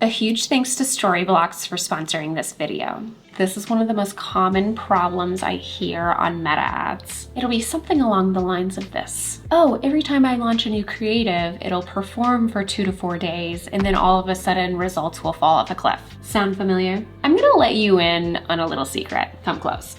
A huge thanks to Storyblocks for sponsoring this video. This is one of the most common problems I hear on meta ads. It'll be something along the lines of this. Oh, every time I launch a new creative, it'll perform for 2 to 4 days, and then all of a sudden results will fall off a cliff. Sound familiar? I'm gonna let you in on a little secret. Come close.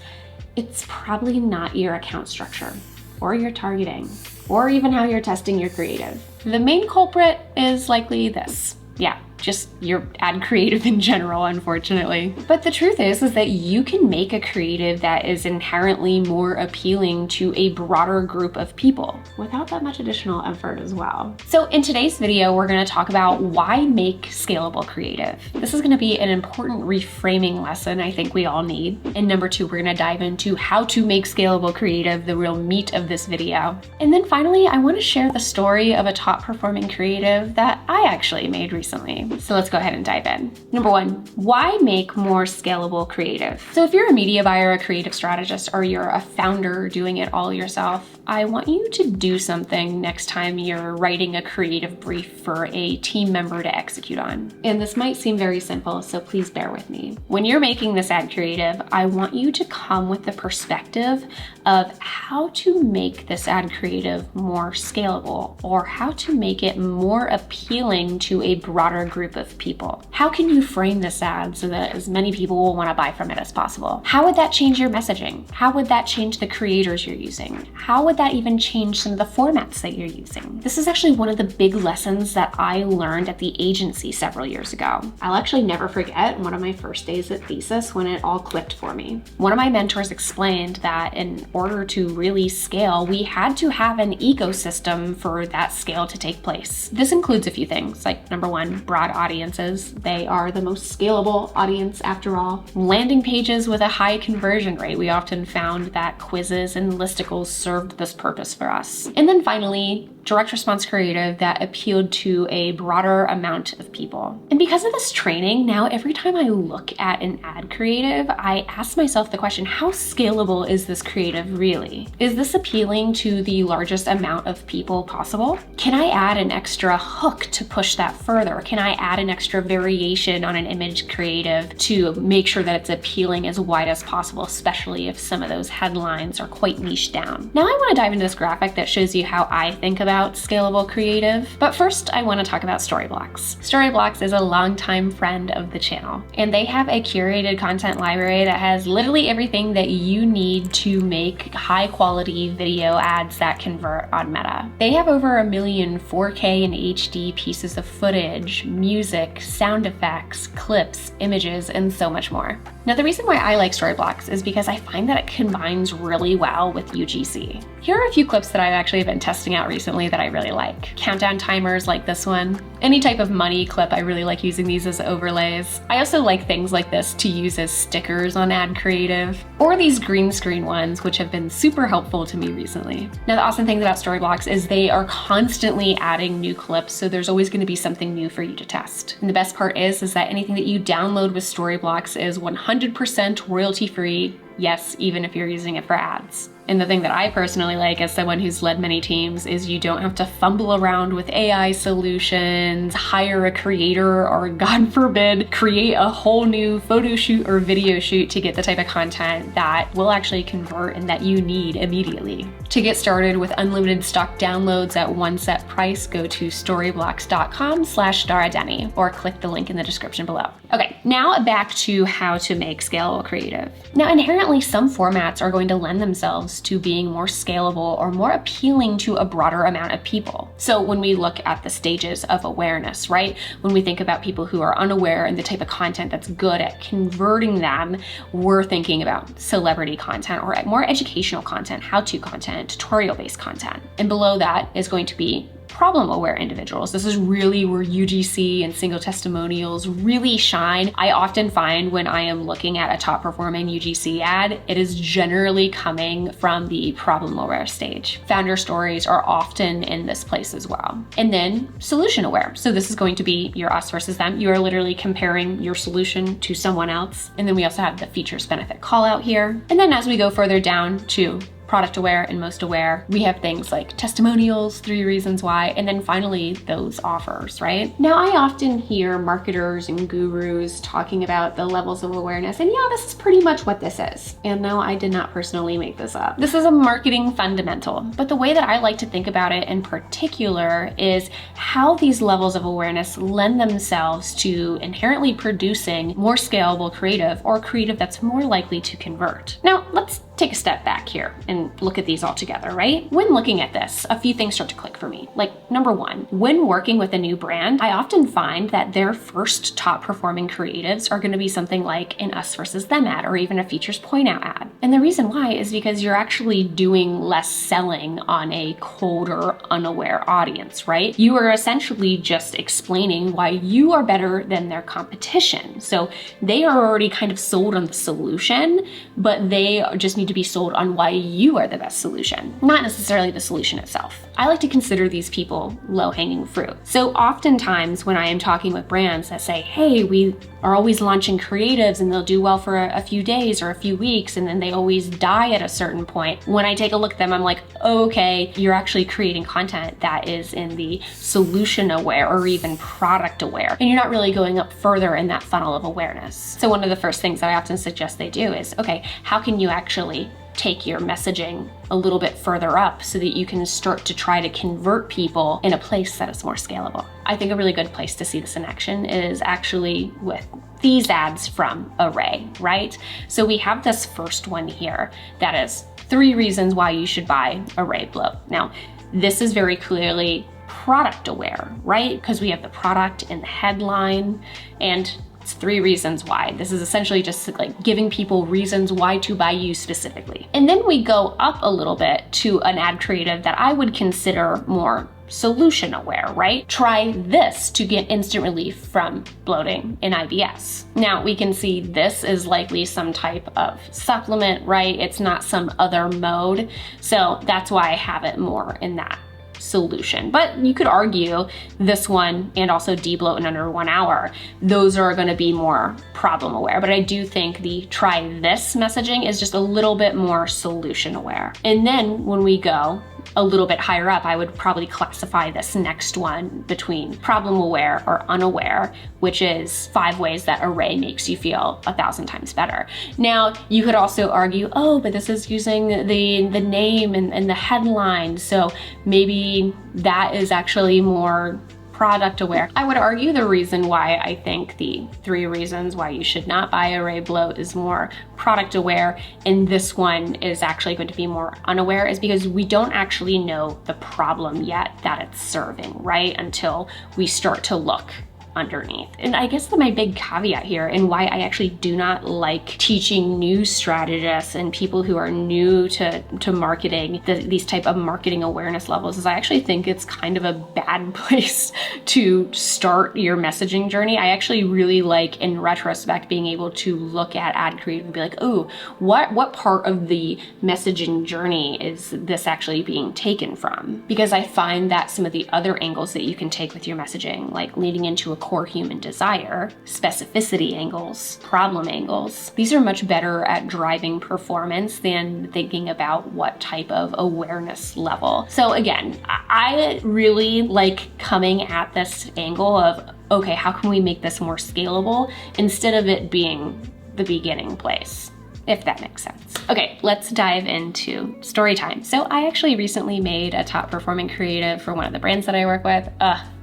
It's probably not your account structure, or your targeting, or even how you're testing your creative. The main culprit is likely this. Yeah, just your ad creative in general, unfortunately. But the truth is that you can make a creative that is inherently more appealing to a broader group of people without that much additional effort as well. So in today's video, we're gonna talk about why make scalable creative. This is gonna be an important reframing lesson I think we all need. And number 2, we're gonna dive into how to make scalable creative, the real meat of this video. And then finally, I wanna share the story of a top performing creative that I actually made recently. So let's go ahead and dive in. Number 1, why make more scalable creative? So if you're a media buyer, a creative strategist, or you're a founder doing it all yourself, I want you to do something next time you're writing a creative brief for a team member to execute on. And this might seem very simple, so please bear with me. When you're making this ad creative, I want you to come with the perspective of how to make this ad creative more scalable, or how to make it more appealing to a broader group of people. How can you frame this ad so that as many people will want to buy from it as possible? How would that change your messaging? How would that change the creators you're using? How would that even change some of the formats that you're using? This is actually one of the big lessons that I learned at the agency several years ago. I'll actually never forget one of my first days at Thesis when it all clicked for me. One of my mentors explained that in order to really scale, we had to have an ecosystem for that scale to take place. This includes a few things, like number 1, broad audiences. They are the most scalable audience after all. Landing pages with a high conversion rate. We often found that quizzes and listicles served this purpose for us. And then finally, direct response creative that appealed to a broader amount of people. And because of this training, now every time I look at an ad creative, I ask myself the question, how scalable is this creative really? Is this appealing to the largest amount of people possible? Can I add an extra hook to push that further? Can I add an extra variation on an image creative to make sure that it's appealing as wide as possible, especially if some of those headlines are quite niche down? Now I want to dive into this graphic that shows you how I think about scalable creative. But first, I want to talk about Storyblocks. Storyblocks is a longtime friend of the channel, and they have a curated content library that has literally everything that you need to make high quality video ads that convert on Meta. They have over 1 million 4K and HD pieces of footage, music, sound effects, clips, images, and so much more. Now, the reason why I like Storyblocks is because I find that it combines really well with UGC. Here are a few clips that I've actually been testing out recently that I really like. Countdown timers like this one. Any type of money clip, I really like using these as overlays. I also like things like this to use as stickers on ad creative, or these green screen ones, which have been super helpful to me recently. Now, the awesome thing about Storyblocks is they are constantly adding new clips, so there's always going to be something new for you to test. And the best part is that anything that you download with Storyblocks is 100% royalty free. Yes, even if you're using it for ads. And the thing that I personally like as someone who's led many teams is you don't have to fumble around with AI solutions, hire a creator, or God forbid, create a whole new photo shoot or video shoot to get the type of content that will actually convert and that you need immediately. To get started with unlimited stock downloads at one set price, go to storyblocks.com/Dara Denney or click the link in the description below. Okay, now back to how to make scalable creative. Now, inherently, some formats are going to lend themselves to being more scalable or more appealing to a broader amount of people. So when we look at the stages of awareness, right? When we think about people who are unaware and the type of content that's good at converting them, we're thinking about celebrity content or more educational content, how-to content, tutorial-based content. And below that is going to be problem-aware individuals. This is really where UGC and single testimonials really shine. I often find when I am looking at a top-performing UGC ad, it is generally coming from the problem-aware stage. Founder stories are often in this place as well. And then solution-aware. So this is going to be your us versus them. You are literally comparing your solution to someone else. And then we also have the features benefit call out here. And then as we go further down to product aware and most aware. We have things like testimonials, 3 reasons why, and then finally those offers, right? Now, I often hear marketers and gurus talking about the levels of awareness, and yeah, this is pretty much what this is. And no, I did not personally make this up. This is a marketing fundamental, but the way that I like to think about it in particular is how these levels of awareness lend themselves to inherently producing more scalable creative, or creative that's more likely to convert. Now, let's take a step back here and look at these all together, right? When looking at this, a few things start to click for me. Like, number one, when working with a new brand, I often find that their first top performing creatives are going to be something like an us versus them ad, or even a features point out ad. And the reason why is because you're actually doing less selling on a colder, unaware audience, right? You are essentially just explaining why you are better than their competition. So they are already kind of sold on the solution, but they just need to be sold on why you are the best solution, not necessarily the solution itself. I like to consider these people low-hanging fruit. So oftentimes when I am talking with brands that say, hey, we are always launching creatives and they'll do well for a few days or a few weeks, and then they always die at a certain point. When I take a look at them, I'm like, okay, you're actually creating content that is in the solution aware or even product aware, and you're not really going up further in that funnel of awareness. So one of the first things that I often suggest they do is, okay, how can you actually take your messaging a little bit further up so that you can start to try to convert people in a place that is more scalable? I think a really good place to see this in action is actually with these ads from Array, right? So we have this first one here that is 3 reasons why you should buy Array Bloat. Now, this is very clearly product aware, right? Because we have the product in the headline, and it's 3 reasons why. This is essentially just like giving people reasons why to buy you specifically. And then we go up a little bit to an ad creative that I would consider more solution aware, right? Try this to get instant relief from bloating in IBS. Now we can see this is likely some type of supplement, right? It's not some other mode. So that's why I have it more in that solution. But you could argue this one and also debloat in under 1 hour, those are going to be more problem aware. But I do think the try this messaging is just a little bit more solution aware. And then when we go a little bit higher up, I would probably classify this next one between problem aware or unaware, which is 5 ways that Array makes you feel 1,000 times better. Now, you could also argue, oh, but this is using the name and the headline, so maybe that is actually more product aware. I would argue the reason why I think the 3 reasons why you should not buy Array Bloat is more product aware, and this one is actually going to be more unaware, is because we don't actually know the problem yet that it's serving, right? Until we start to look underneath. And I guess that my big caveat here, and why I actually do not like teaching new strategists and people who are new to marketing, these type of marketing awareness levels, is I actually think it's kind of a bad place to start your messaging journey. I actually really like, in retrospect, being able to look at ad creative and be like, oh, what part of the messaging journey is this actually being taken from? Because I find that some of the other angles that you can take with your messaging, like leading into a core human desire, specificity angles, problem angles, these are much better at driving performance than thinking about what type of awareness level. So again, I really like coming at this angle of, okay, how can we make this more scalable instead of it being the beginning place, if that makes sense. Okay, let's dive into Storytime. So I actually recently made a top performing creative for one of the brands that I work with.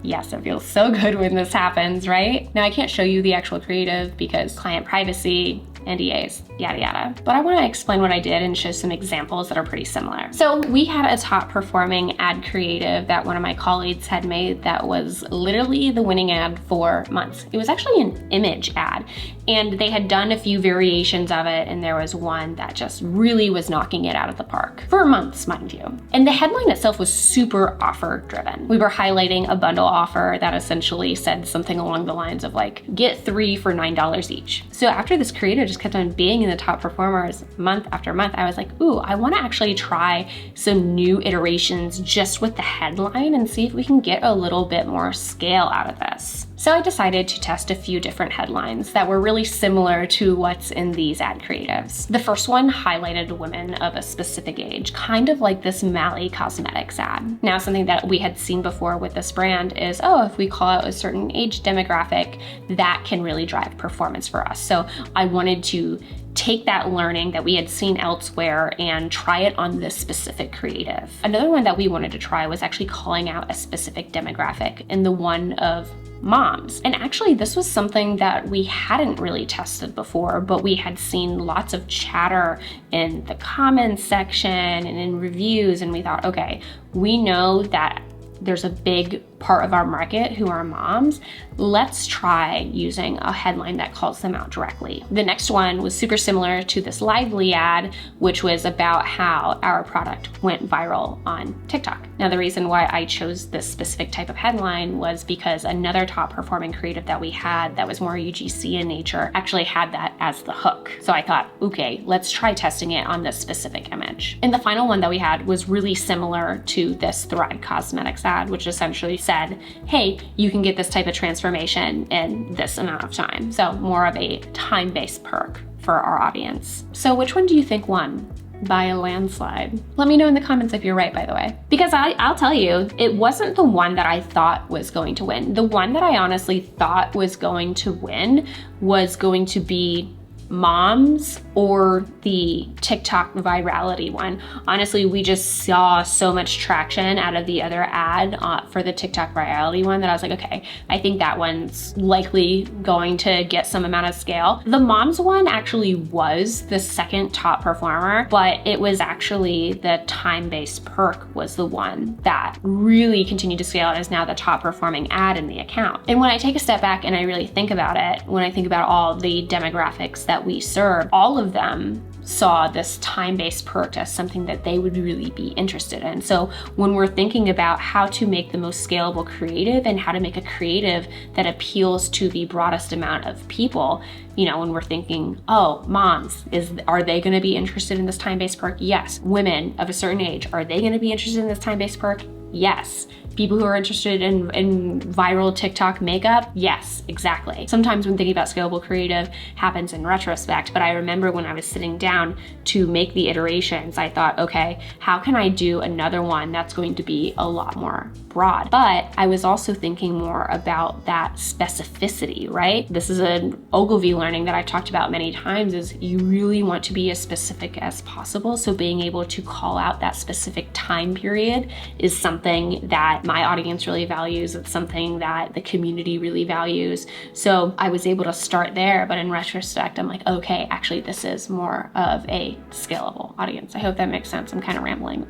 Yes, it feels so good when this happens, right? Now I can't show you the actual creative because client privacy, NDAs, yada yada. But I want to explain what I did and show some examples that are pretty similar. So we had a top performing ad creative that one of my colleagues had made that was literally the winning ad for months. It was actually an image ad, and they had done a few variations of it, and there was one that just really was knocking it out of the park for months, mind you. And the headline itself was super offer driven. We were highlighting a bundle offer that essentially said something along the lines of like, get 3 for $9 each. So after this creative just kept on being in the top performers month after month, I was like, ooh, I want to actually try some new iterations just with the headline and see if we can get a little bit more scale out of this. So I decided to test a few different headlines that were really similar to what's in these ad creatives. The first one highlighted women of a specific age, kind of like this Mally Cosmetics ad. Now, something that we had seen before with this brand is, oh, if we call out a certain age demographic, that can really drive performance for us. So I wanted to take that learning that we had seen elsewhere and try it on this specific creative. Another one that we wanted to try was actually calling out a specific demographic, in the one of moms. And actually, this was something that we hadn't really tested before, but we had seen lots of chatter in the comments section and in reviews, and we thought, okay, we know that there's a big part of our market who are moms. Let's try using a headline that calls them out directly. The next one was super similar to this Lively ad, which was about how our product went viral on TikTok. Now, the reason why I chose this specific type of headline was because another top performing creative that we had that was more UGC in nature actually had that as the hook. So I thought, okay, let's try testing it on this specific image. And the final one that we had was really similar to this Thread Cosmetics ad, which essentially said, hey, you can get this type of transformation in this amount of time. So more of a time-based perk for our audience. So which one do you think won? By a landslide. Let me know in the comments if you're right, by the way. Because I'll tell you, it wasn't the one that I thought was going to win. The one that I honestly thought was going to win was going to be moms or the TikTok virality one. Honestly, we just saw so much traction out of the other ad for the TikTok virality one that I was like, okay, I think that one's likely going to get some amount of scale. The moms one actually was the second top performer, but it was actually the time-based perk was the one that really continued to scale and is now the top performing ad in the account. And when I take a step back and I really think about it, when I think about all the demographics that we serve, all of them saw this time-based perk as something that they would really be interested in. So when we're thinking about how to make the most scalable creative and how to make a creative that appeals to the broadest amount of people, you know, when we're thinking, oh, moms, are they gonna be interested in this time-based perk? Yes. Women of a certain age, are they gonna be interested in this time-based perk? Yes. People who are interested in viral TikTok makeup? Yes, exactly. Sometimes when thinking about scalable creative happens in retrospect, but I remember when I was sitting down to make the iterations, I thought, okay, how can I do another one that's going to be a lot more broad? But I was also thinking more about that specificity, right? This is an Ogilvy learning that I've talked about many times, is you really want to be as specific as possible. So being able to call out that specific time period is something that my audience really values. It's something that the community really values. So I was able to start there, but in retrospect, I'm like, okay, actually this is more of a scalable audience. I hope that makes sense. I'm kind of rambling.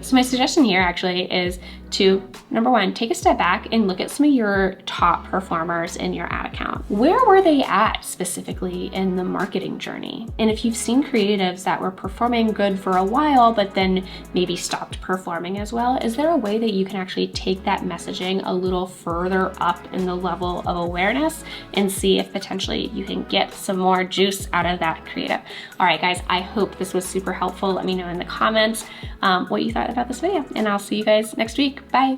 So my suggestion here actually is to, number one, take a step back and look at some of your top performers in your ad account. Where were they at specifically in the marketing journey? And if you've seen creatives that were performing good for a while, but then maybe stopped performing as well, is there a way that you can actually take that messaging a little further up in the level of awareness and see if potentially you can get some more juice out of that creative? All right, guys, I hope this was super helpful. Let me know in the comments what you thought about this video, and I'll see you guys next week. Bye.